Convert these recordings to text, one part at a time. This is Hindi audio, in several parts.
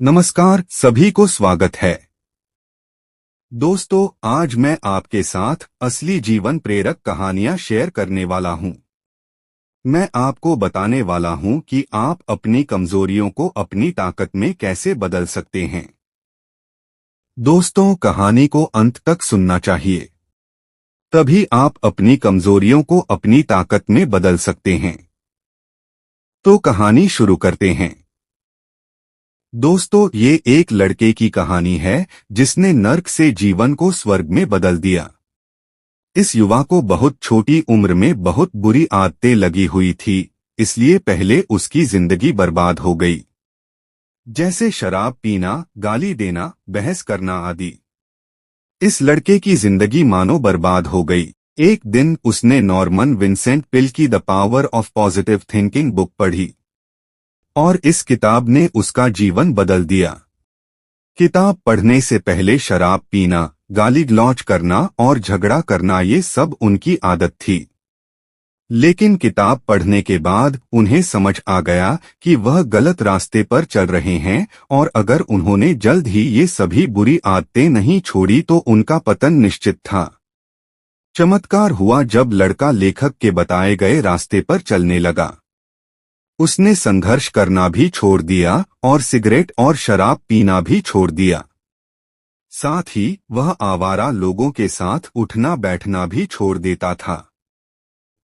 नमस्कार, सभी को स्वागत है। दोस्तों, आज मैं आपके साथ असली जीवन प्रेरक कहानियां शेयर करने वाला हूं। मैं आपको बताने वाला हूं कि आप अपनी कमजोरियों को अपनी ताकत में कैसे बदल सकते हैं। दोस्तों, कहानी को अंत तक सुनना चाहिए, तभी आप अपनी कमजोरियों को अपनी ताकत में बदल सकते हैं। तो कहानी शुरू करते हैं। दोस्तों, ये एक लड़के की कहानी है जिसने नर्क से जीवन को स्वर्ग में बदल दिया। इस युवा को बहुत छोटी उम्र में बहुत बुरी आदतें लगी हुई थी, इसलिए पहले उसकी जिंदगी बर्बाद हो गई, जैसे शराब पीना, गाली देना, बहस करना आदि। इस लड़के की जिंदगी मानो बर्बाद हो गई। एक दिन उसने नॉर्मन विंसेंट पिल की the power of positive thinking book पढ़ी और इस किताब ने उसका जीवन बदल दिया। किताब पढ़ने से पहले शराब पीना, गाली गलौज करना और झगड़ा करना ये सब उनकी आदत थी। लेकिन किताब पढ़ने के बाद उन्हें समझ आ गया कि वह गलत रास्ते पर चल रहे हैं और अगर उन्होंने जल्द ही ये सभी बुरी आदतें नहीं छोड़ी तो उनका पतन निश्चित था। चमत्कार हुआ जब लड़का लेखक के बताए गए रास्ते पर चलने लगा। उसने संघर्ष करना भी छोड़ दिया और सिगरेट और शराब पीना भी छोड़ दिया। साथ ही वह आवारा लोगों के साथ उठना बैठना भी छोड़ देता था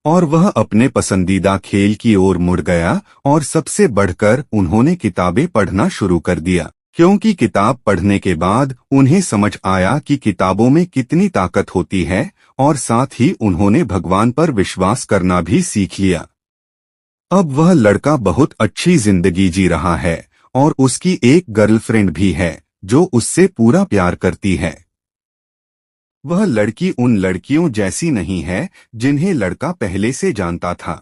और वह अपने पसंदीदा खेल की ओर मुड़ गया। और सबसे बढ़कर उन्होंने किताबें पढ़ना शुरू कर दिया, क्योंकि किताब पढ़ने के बाद उन्हें समझ आया कि किताबों में कितनी ताकत होती है, और साथ ही उन्होंने भगवान पर विश्वास करना भी सीख लिया। अब वह लड़का बहुत अच्छी जिंदगी जी रहा है और उसकी एक गर्लफ्रेंड भी है जो उससे पूरा प्यार करती है। वह लड़की उन लड़कियों जैसी नहीं है जिन्हें लड़का पहले से जानता था।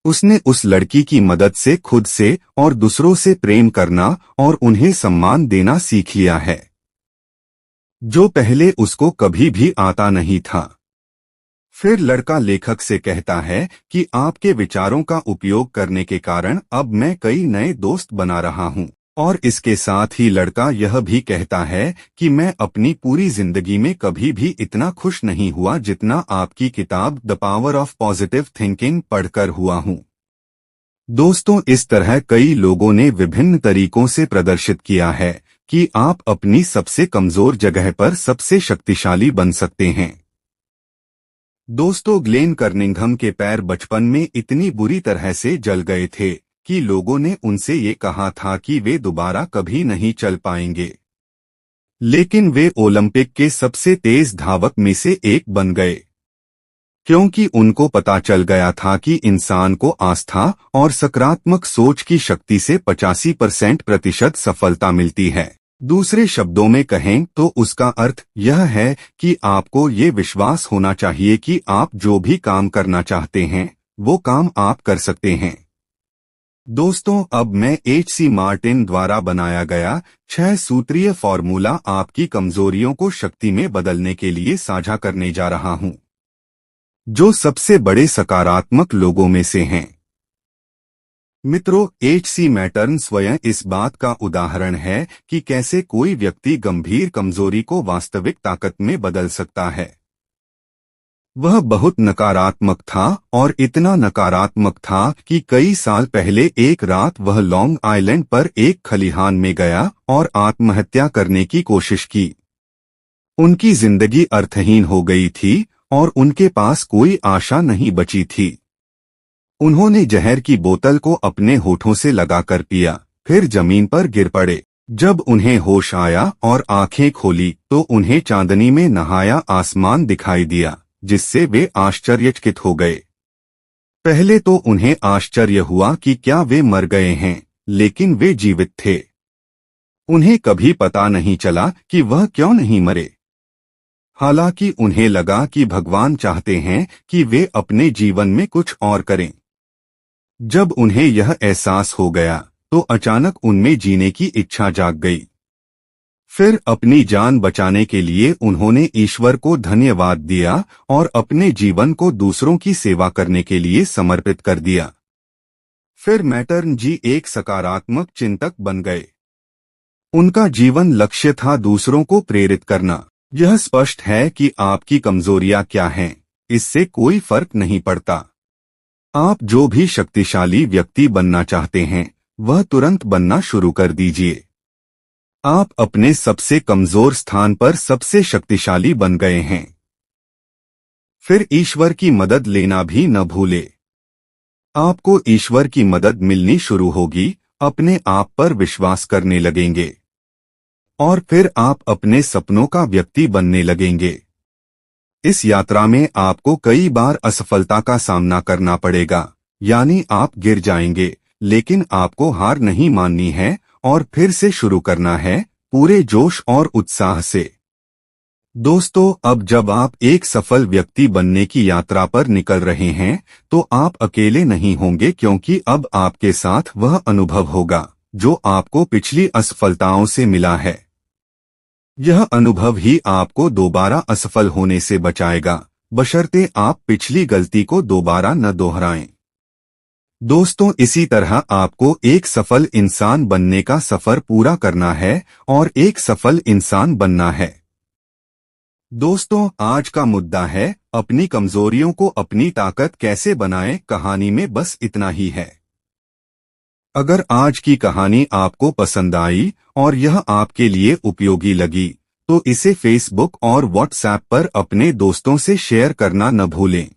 उसने उस लड़की की मदद से खुद से और दूसरों से प्रेम करना और उन्हें सम्मान देना सीख लिया है, जो पहले उसको कभी भी आता नहीं था। फिर लड़का लेखक से कहता है कि आपके विचारों का उपयोग करने के कारण अब मैं कई नए दोस्त बना रहा हूं, और इसके साथ ही लड़का यह भी कहता है कि मैं अपनी पूरी जिंदगी में कभी भी इतना खुश नहीं हुआ जितना आपकी किताब the power of positive thinking पढ़कर हुआ हूं। दोस्तों, इस तरह कई लोगों ने विभिन्न तरीकों से प्रदर्शित किया है कि आप अपनी सबसे कमजोर जगह पर सबसे शक्तिशाली बन सकते हैं। दोस्तों, ग्लेन कर्निंघम के पैर बचपन में इतनी बुरी तरह से जल गए थे कि लोगों ने उनसे ये कहा था कि वे दोबारा कभी नहीं चल पाएंगे। लेकिन वे ओलंपिक के सबसे तेज धावक में से एक बन गए, क्योंकि उनको पता चल गया था कि इंसान को आस्था और सकारात्मक सोच की शक्ति से 85% सफलता मिलती है। दूसरे शब्दों में कहें तो उसका अर्थ यह है कि आपको ये विश्वास होना चाहिए कि आप जो भी काम करना चाहते हैं वो काम आप कर सकते हैं। दोस्तों, अब मैं H.C. मार्टिन द्वारा बनाया गया 6 सूत्रीय फॉर्मूला आपकी कमजोरियों को शक्ति में बदलने के लिए साझा करने जा रहा हूं, जो सबसे बड़े सकारात्मक लोगों में से हैं। मित्रों, H.C. मैटर्न स्वयं इस बात का उदाहरण है कि कैसे कोई व्यक्ति गंभीर कमजोरी को वास्तविक ताकत में बदल सकता है। वह बहुत नकारात्मक था और इतना नकारात्मक था कि कई साल पहले एक रात वह लॉन्ग आइलैंड पर एक खलिहान में गया और आत्महत्या करने की कोशिश की। उनकी जिंदगी अर्थहीन हो गई थी और उनके पास कोई आशा नहीं बची थी। उन्होंने जहर की बोतल को अपने होठों से लगाकर पिया, फिर जमीन पर गिर पड़े। जब उन्हें होश आया और आंखें खोली तो उन्हें चांदनी में नहाया आसमान दिखाई दिया, जिससे वे आश्चर्यचकित हो गए। पहले तो उन्हें आश्चर्य हुआ कि क्या वे मर गए हैं, लेकिन वे जीवित थे। उन्हें कभी पता नहीं चला कि वह क्यों नहीं मरे। हालांकि उन्हें लगा कि भगवान चाहते हैं कि वे अपने जीवन में कुछ और करें। जब उन्हें यह एहसास हो गया तो अचानक उनमें जीने की इच्छा जाग गई। फिर अपनी जान बचाने के लिए उन्होंने ईश्वर को धन्यवाद दिया और अपने जीवन को दूसरों की सेवा करने के लिए समर्पित कर दिया। फिर मैटर्न जी एक सकारात्मक चिंतक बन गए। उनका जीवन लक्ष्य था दूसरों को प्रेरित करना। यह स्पष्ट है कि आपकी कमजोरियां क्या हैं, इससे कोई फर्क नहीं पड़ता। आप जो भी शक्तिशाली व्यक्ति बनना चाहते हैं वह तुरंत बनना शुरू कर दीजिए। आप अपने सबसे कमजोर स्थान पर सबसे शक्तिशाली बन गए हैं। फिर ईश्वर की मदद लेना भी न भूले। आपको ईश्वर की मदद मिलनी शुरू होगी, अपने आप पर विश्वास करने लगेंगे और फिर आप अपने सपनों का व्यक्ति बनने लगेंगे। इस यात्रा में आपको कई बार असफलता का सामना करना पड़ेगा, यानी आप गिर जाएंगे, लेकिन आपको हार नहीं माननी है और फिर से शुरू करना है पूरे जोश और उत्साह से। दोस्तों, अब जब आप एक सफल व्यक्ति बनने की यात्रा पर निकल रहे हैं तो आप अकेले नहीं होंगे, क्योंकि अब आपके साथ वह अनुभव होगा जो आपको पिछली असफलताओं से मिला है। यह अनुभव ही आपको दोबारा असफल होने से बचाएगा, बशर्ते आप पिछली गलती को दोबारा न दोहराएं। दोस्तों, इसी तरह आपको एक सफल इंसान बनने का सफर पूरा करना है और एक सफल इंसान बनना है। दोस्तों, आज का मुद्दा है अपनी कमजोरियों को अपनी ताकत कैसे बनाएं। कहानी में बस इतना ही है। अगर आज की कहानी आपको पसंद आई और यह आपके लिए उपयोगी लगी तो इसे फेसबुक और व्हाट्सएप पर अपने दोस्तों से शेयर करना न भूलें।